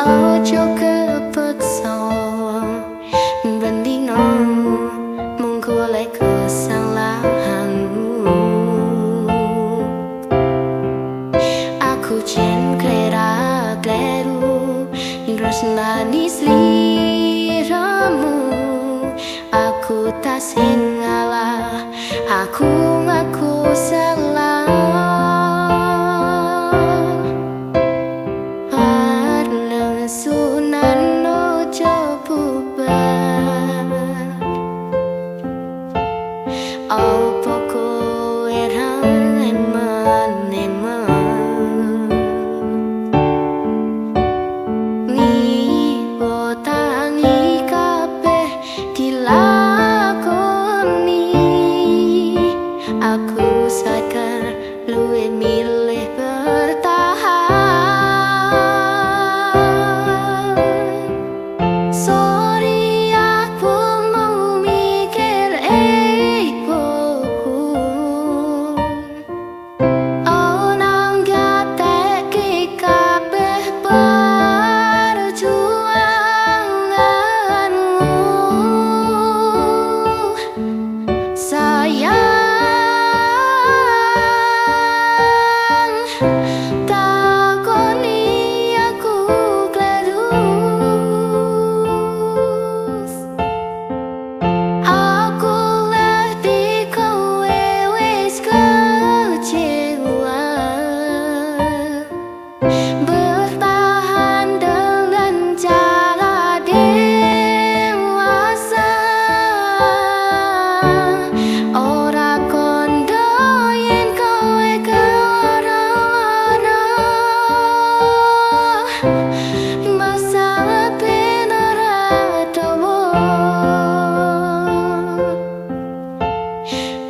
Ojo kepeksa bandingno mung golek kesalahanmu. Aku jen klera kleru nresnani sliramu. Aku tak sing ngalah, aku ngaku salah. Warna sunan ojo bubar. Opo kowe ra eman-eman ngiwo tangi kabeh dilakoni. Aku sadar luwih milih bertahan. Sorry aku mau mikir ego. Oh nang gateke kabeh perjuanganmu. Sayang, takoni aku kleru. Aku ngerti kowe wis kecewa. Bertahan dengan cara dewasa. Ora kondo yen kowe kewara-wara. Masalah bener adawa.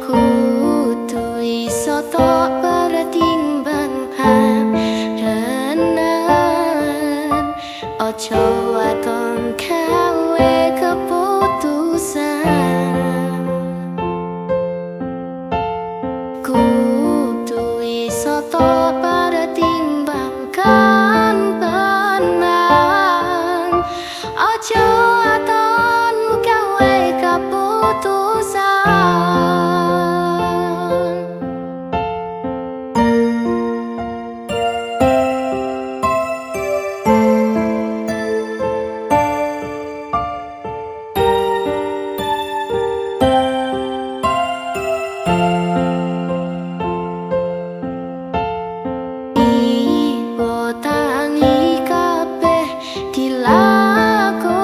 Kudu iso tok pertimbangkan renan. Ojo waton gawe keputusan. Kudu iso tok pertimbangkan tenang. Ojo waton gawe keputusan. Iwo tangi kabeh dilakoni.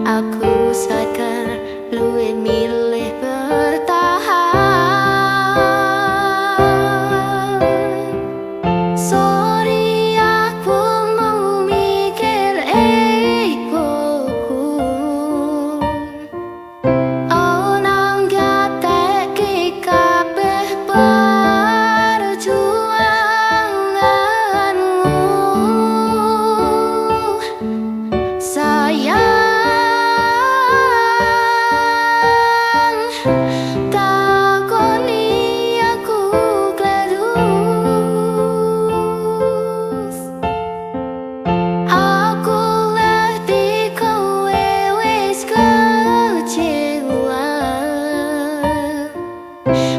Aku sadar luwih milih bertahan. Sorry aku mau mikir ego. Oh nang gateke kabeh perjuanganmu. Sayang, takoni aku kleru. Aku ngerti kowe wis kecewa.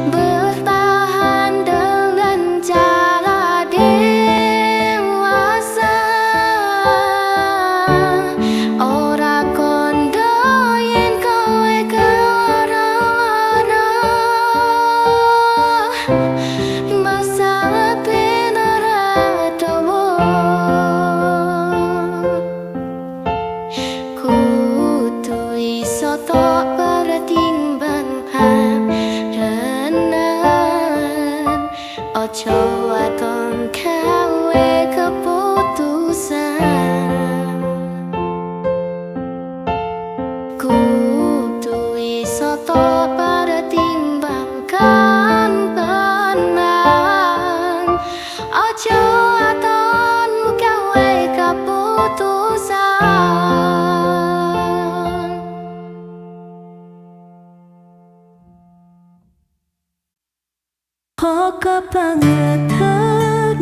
Bertahan dengan cara dewasa. Ora kondo yen kowe kewara-wara. Masalah bener adawa. Kudu iso tok pertimbangkan renan. Ojo waton gawe keputusan. Kudu iso tok pertimbangkan tenang. Ojo waton gawe keputusan. Kok kebangetan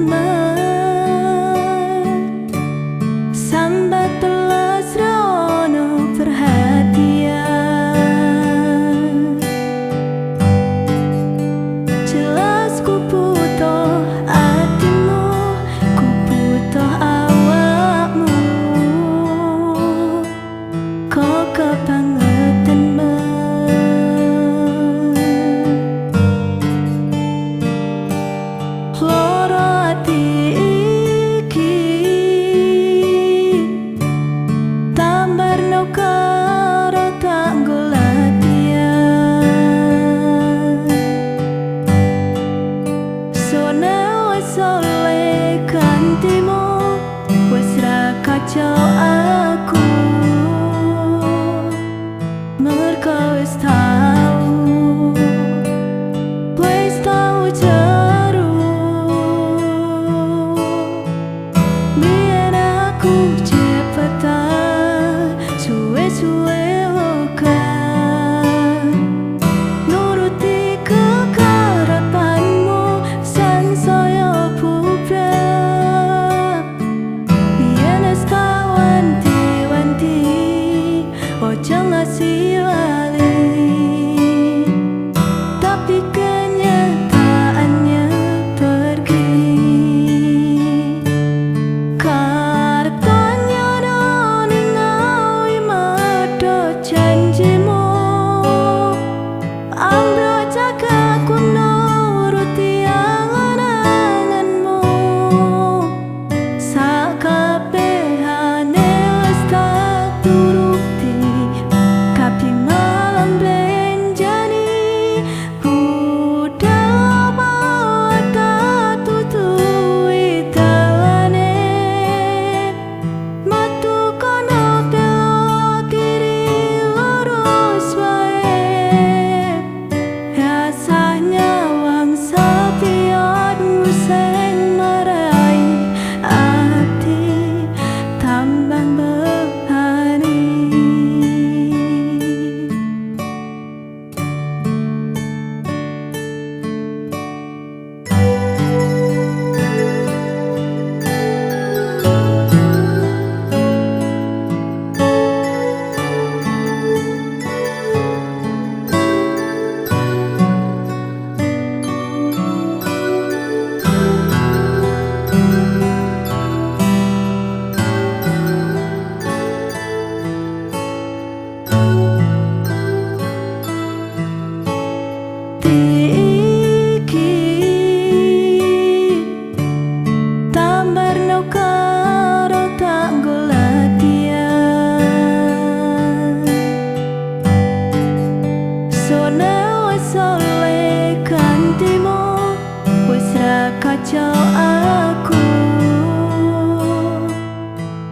kacau aku,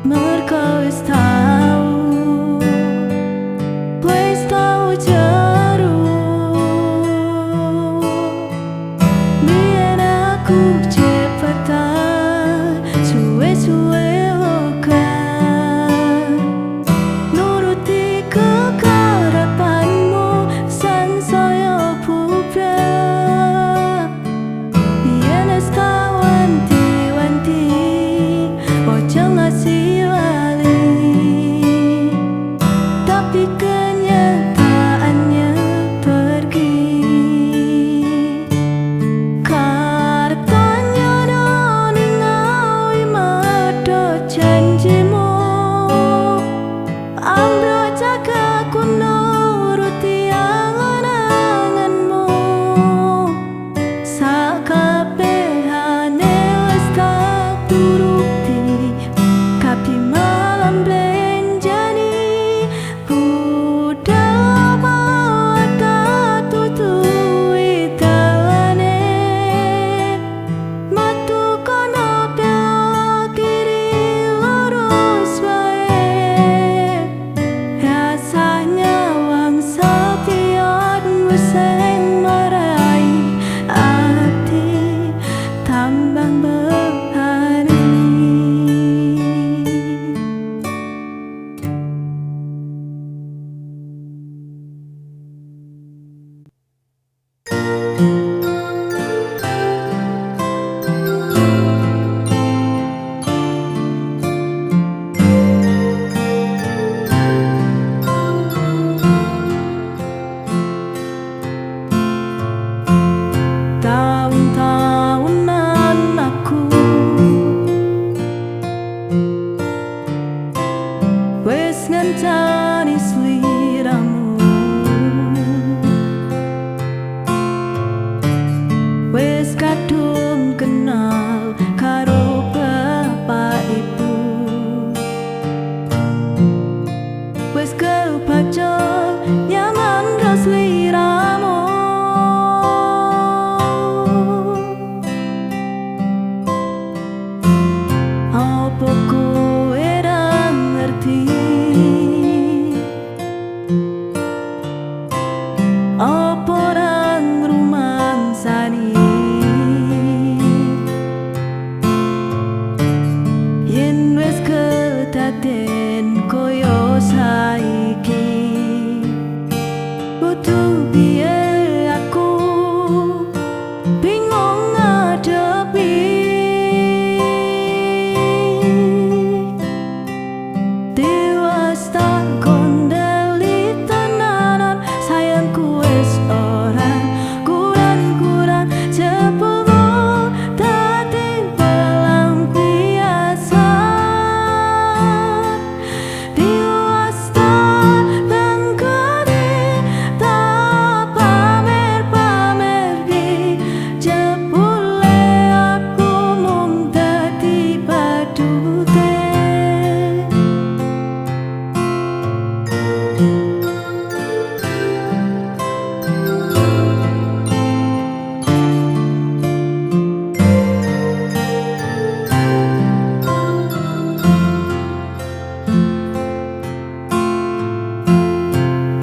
mergo wis tau jeru. Biyen aku cepetan suwe-suwe okan nuruti kekarepanmu sansaya bubrah. Biyen wis tak wanti-wanti ojo ngasih lali, tapi kenyataannya pergi. Karetanya doni ngawi medo janjimu, amro jaga ku nuruti angan-anganmu. Sakabehane wis tak turuti, tapi malam blenjani budal tak tutui dalane. Matu kono belok kiri lurus wae, rasanya wang sepionmu sing marai ati tambang berhari. Tahun-tahunan aku wis ngenteni sliramu, wis kadung kenal karo bapak ibu, wis kebaca nyaman ro sliramu. Apa kowe ra ngerti, apa ra ngrumangsani yen wis kedaden koyo saiki. Butuh piye aku bingung ngadepi dewas tak kondali tenanan. Sayangku wis ora kurang-kurang jebulmu dadi pelampiasan. Dewas tak bangkani tak pamer-pamer di jebule aku mung dadi badute.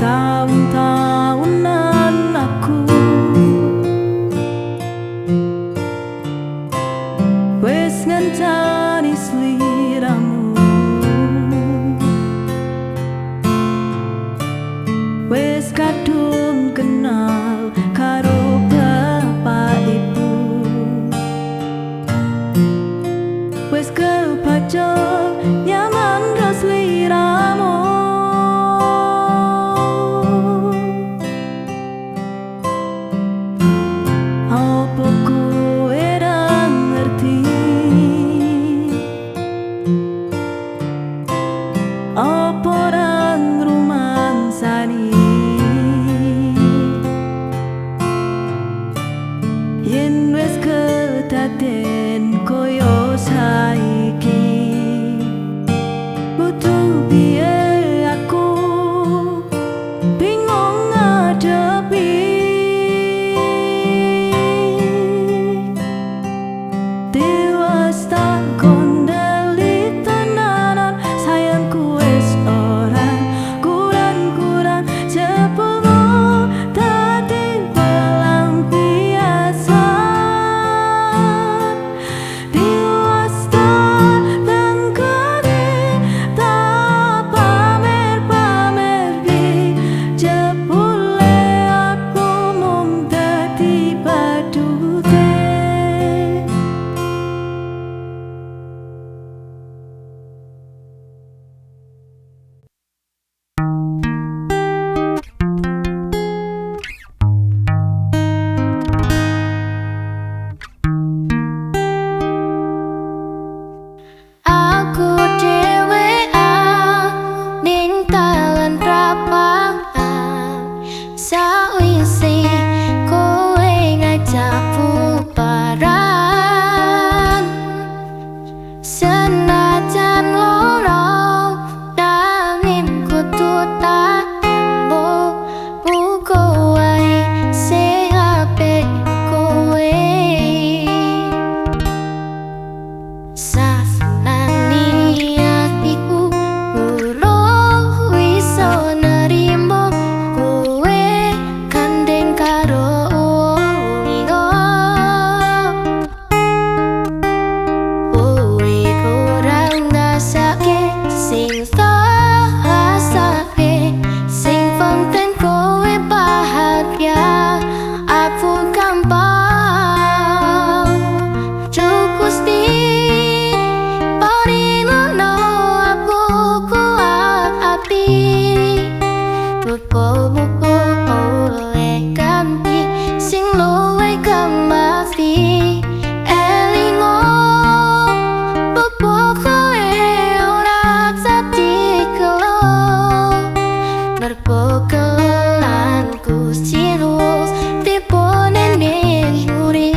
Tahun-tahunan aku wis ngenteni sliramu, wis kadung kenal karo bapak ibu, wis kebaca nyaman ro sliramu. Apa kowe ra ngerti, apa ra ngrumangsani yen wis kedaden koyo saiki. Butuh piye aku bingung ngadepi sing luwe kemati elingo bobo kowe ora dadi kelo berpokelan kusirus tipone ning uri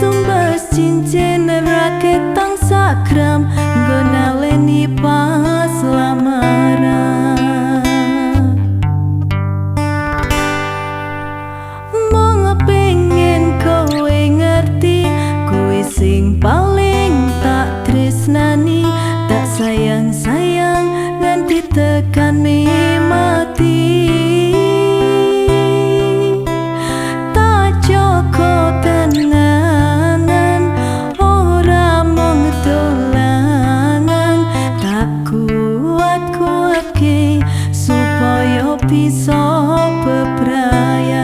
tumbas cincin raket tang sakram gonaleni pas lamaran mong pengen kowe ngerti kowe sing paling tak tresnani tak sayang-sayang nganti tekani mati bisa bebrayaan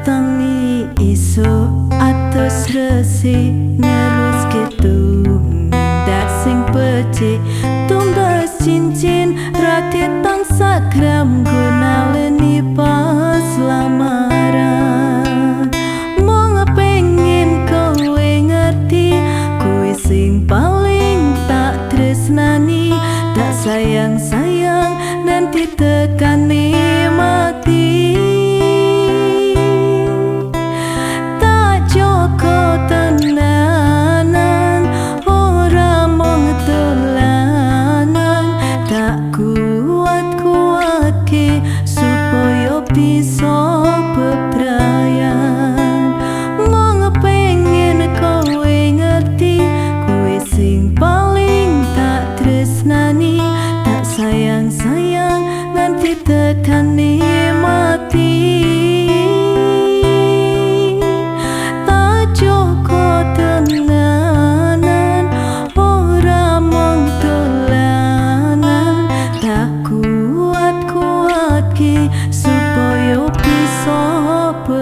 tangi iso atus resi neruske tumindak sing becik tumbas cincin raket tang sakram gunaleni pas lamaran sing paling tak tresnani tak sayang-sayang nanti tekani mati tak joko tenang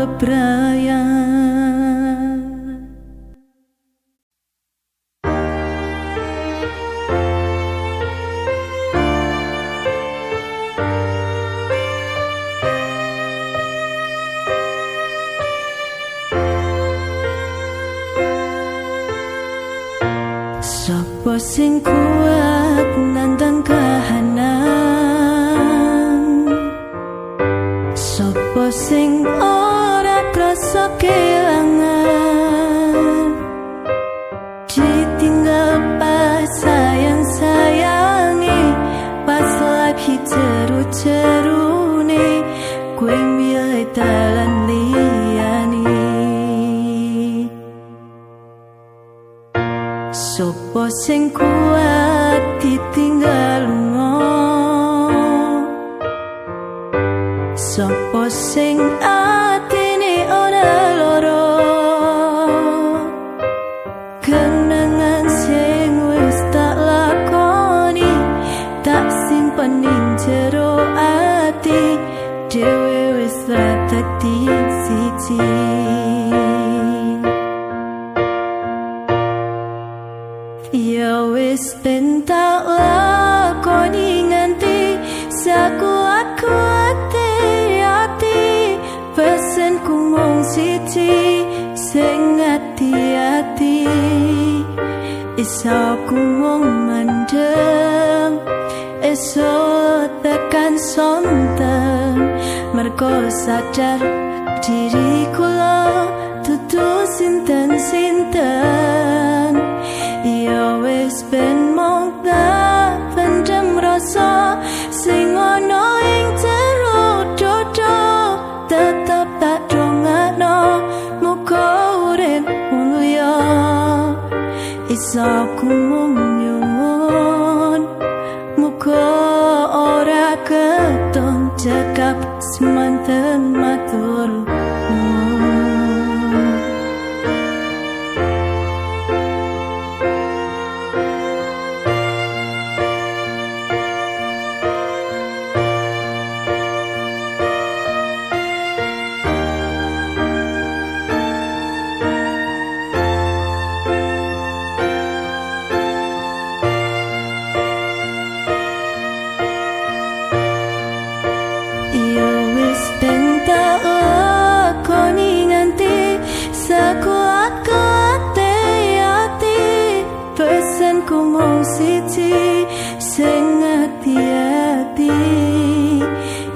bebrayan. Sopo sing kuat nandang kahanan, sopo sing ora krasa kelangan, ditinggal pas sayang-sayangi, pas lagi ceru-cerune, kowe milih dalan liyane. Sopo sing kuat ditinggal lunga, sopo sing atine ora loro, kenangan sing wis tak lakoni, tak simpen ning jero ati, dhewe wis dadi siji. Ya wis ben tak lakoni nganti sakuat-kuate ati, pesenku mung siji sing ati-ati, isaku mung mandem esok tekan sonten, mergo sadar diri kula dudu sinten-sinten. Ya wis ben mung tak pendem rasa sing ana ing jero dodo, tetep tak dongakno muga urip mulya, isaku mung nyuwun muga ora keton cekap semanten matur nuwun.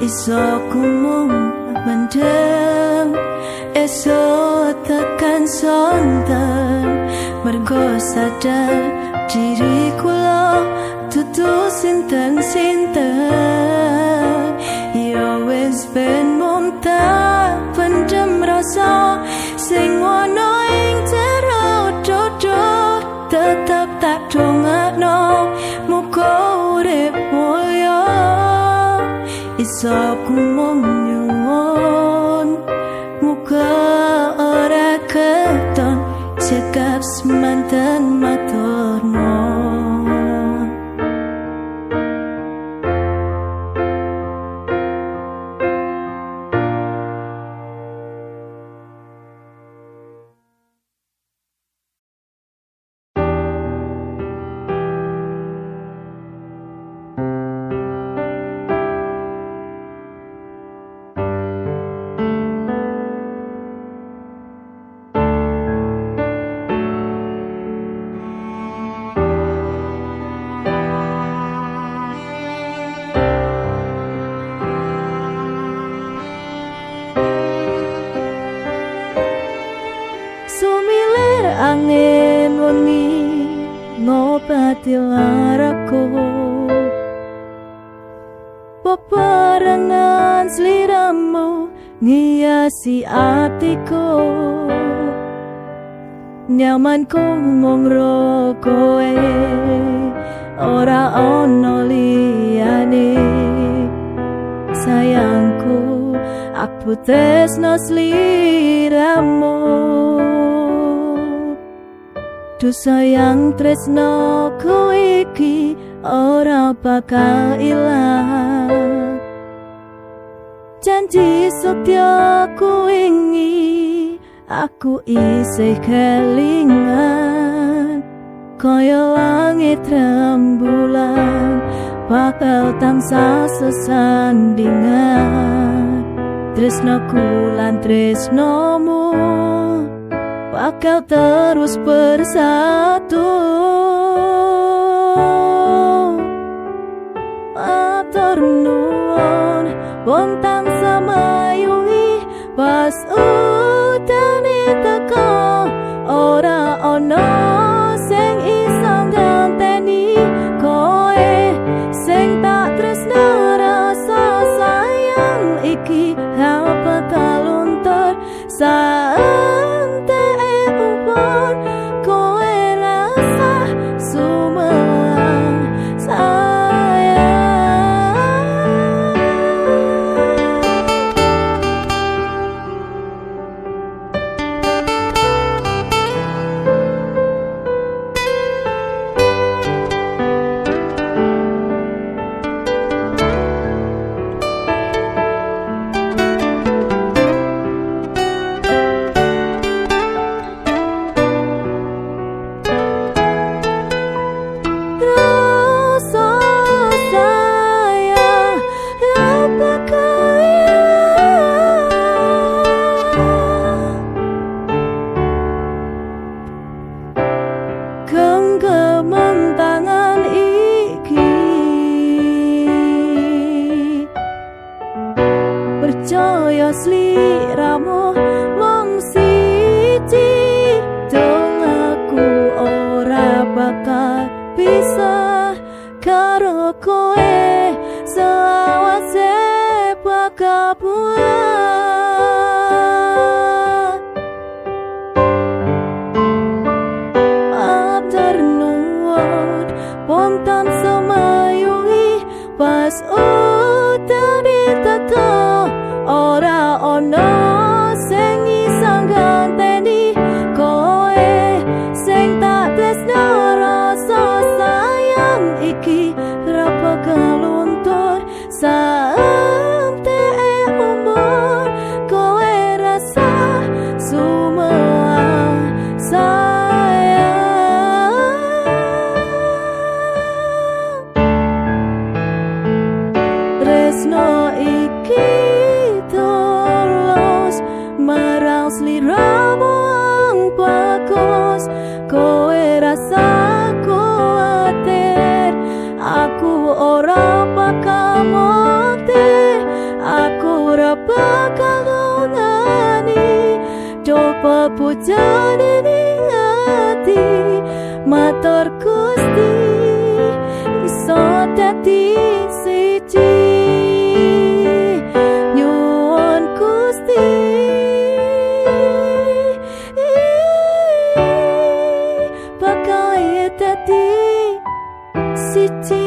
Isoku mung mendem esok tekan sonten, mergo sadar diri kula dudu sinten-sinten. Ya wis ben mung tak pendem rasa sing ana ing jero dodo, tetep tak dongakno muga urip mulya, isaku mung nyuwun muga ora keton cekap semanten matur nuwun. Angin wengi ngobati laraku, peperangan sliramu ngiasi atiku, nyamanku mung ro kowe ora ono liyane, sayangku aku tresno sliramu. Du sayang tresno ku iki ora bakal ilang, janji setya ku ingin aku isih kelingan kaya langit rembulan bakal tansah sesandingan tresnoku lan tresnomu bakal terus bersatu. Matur nuwun wonten samayungi pas udane teko ora ana sing iso nganteni koe sing tak tresno rasa sayang iki apa kaluntur saante upor koe rasa sumelang genggaman tangan iki percaya sliramu mung siji dong aku ora bakal bisa karo koe selawase bakal buat afternoon wonten semayungi pas udane teko ora ono sing iso nganteni koe sing tak tresno rasa sayang iki ra bakal luntur saante umur koe rasa sumelang tresno iki tulus marang sliramu ang bagus kowe rasa kuatir aku ora bakal mati aku ora bakal ngani do pepujane ning ati matur Gusti iso dadi siji nyuwun Gusti bakal dadi siji.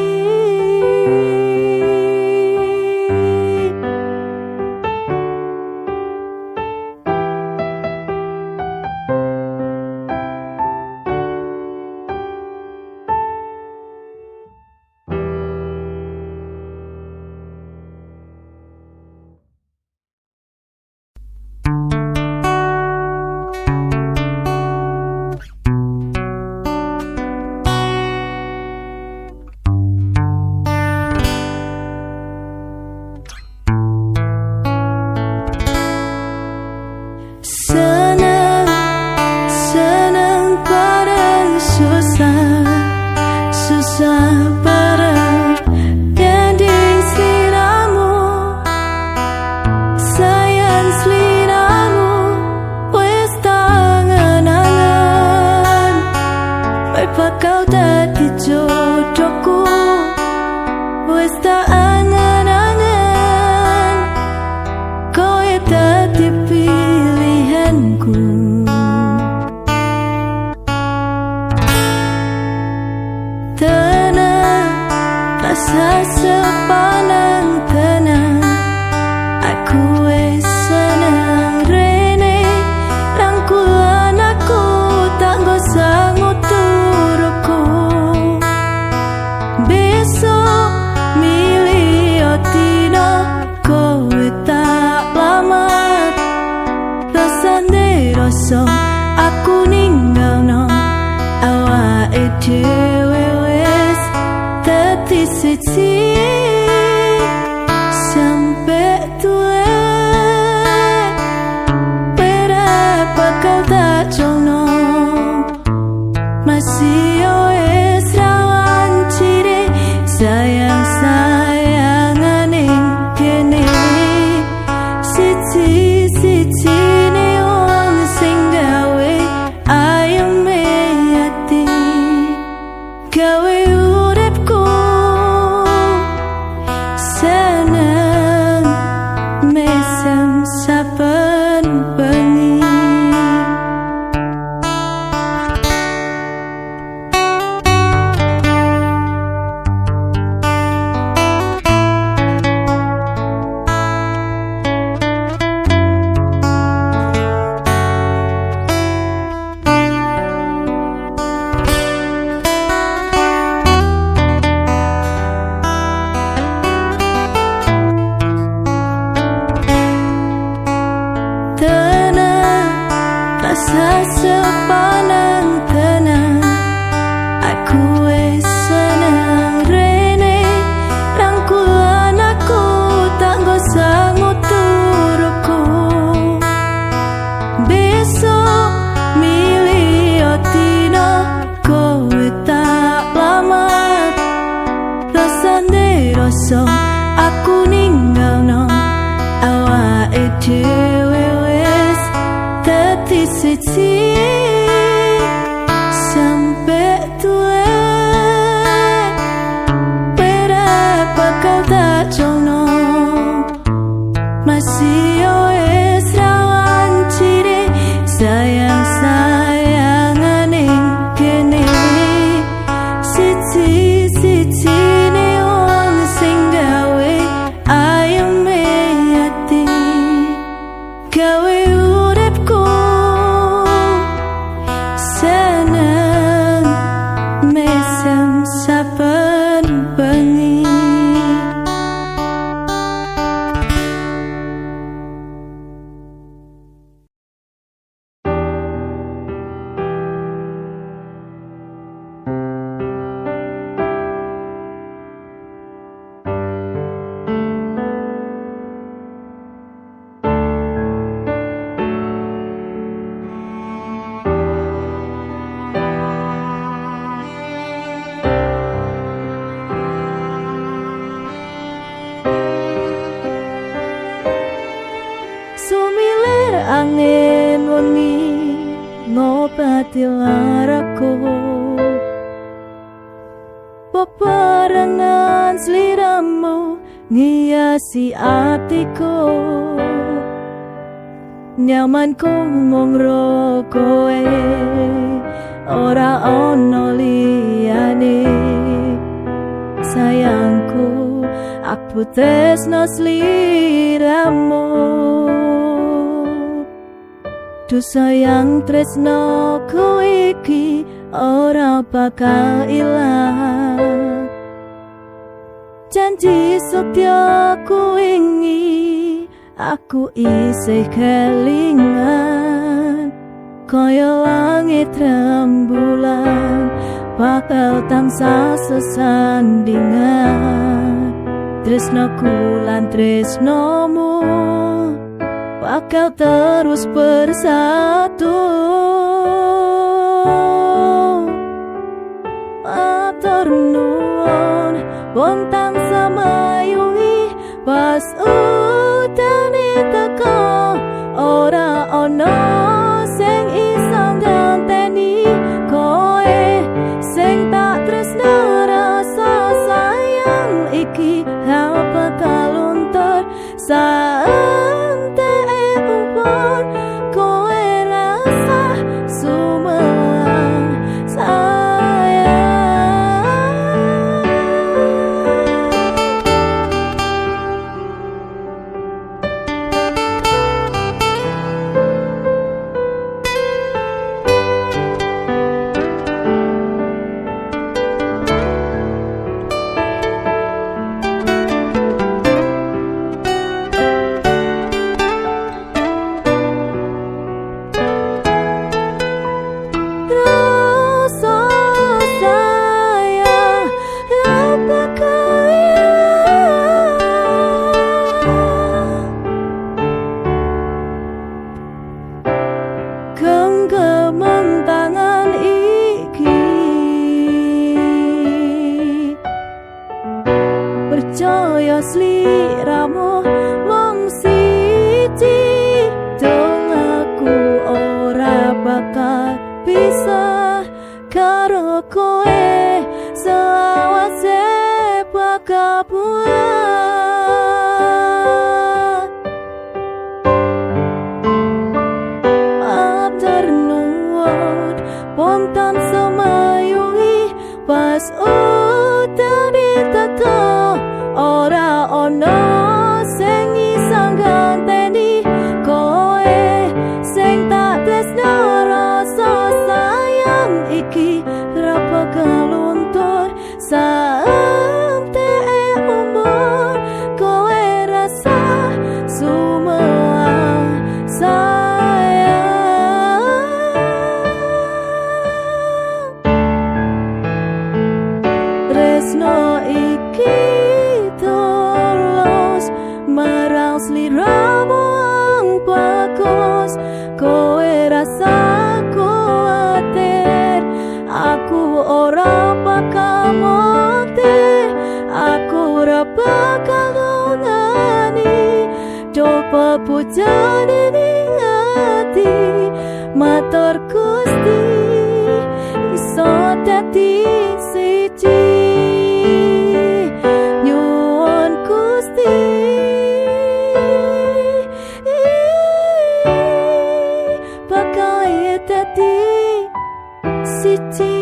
rasa aku ninggalno awake dhewe wis dadi siji sampe tuwe berapa kau tak jono masih wis rawan ciri sayang-sayangan ing kene siji-siji ne wong sing gawe ayeme ati gawe uripku seneng mesem saben bengi. Rasa sepanang tenang aku wis seneng rene rangkulan aku tak gosang uturuku besok milih otino kowe tak lamat rasane rasa aku ninggalno awake dhewe wis dadi siji sampe tuwe berapa kau tak jono masih wis rawan ciri sayang-sayangan ing kene siji-siji ne wong sing gawe ayeme ati gawe uripku seneng mesem saben bengi. Sumilir angin wengi ngobati laraku peperangan sliramu ngiasi atiku nyamanku mung ro kowe ora ono liyane sayangku aku tresno sliramu Du sayang tresno ku iki ora bakal ilang janji setya ku wingi aku isih kelingan kaya langit rembulan bakal tansah sesandingan tresnoku lan tresnomu bakal terus bersatu. Matur nuwun bontang samayungi pas udane teko ora ono sing iso nganteni koe sing tak tresno rasa sayang iki bakal luntur gemeng tangan iki percaya sliramu mung siji dong aku ora bakal bisa karo kowe sawase bakal buat afternoon pom tan semayungi pas udan diteko ora ono sing isang ganteni kowe sing tak tresno rasa sayang iki ra bakal luntur sampe umur kowe rasa semua sayang tresno iki tulus marang sliramu ang bagus kowe rasa kuatir aku ora bakal mati aku ora bakal ngani coba pujane ning ati matur Gusti iso dadi siji nyuwun Gusti bakal dadi siji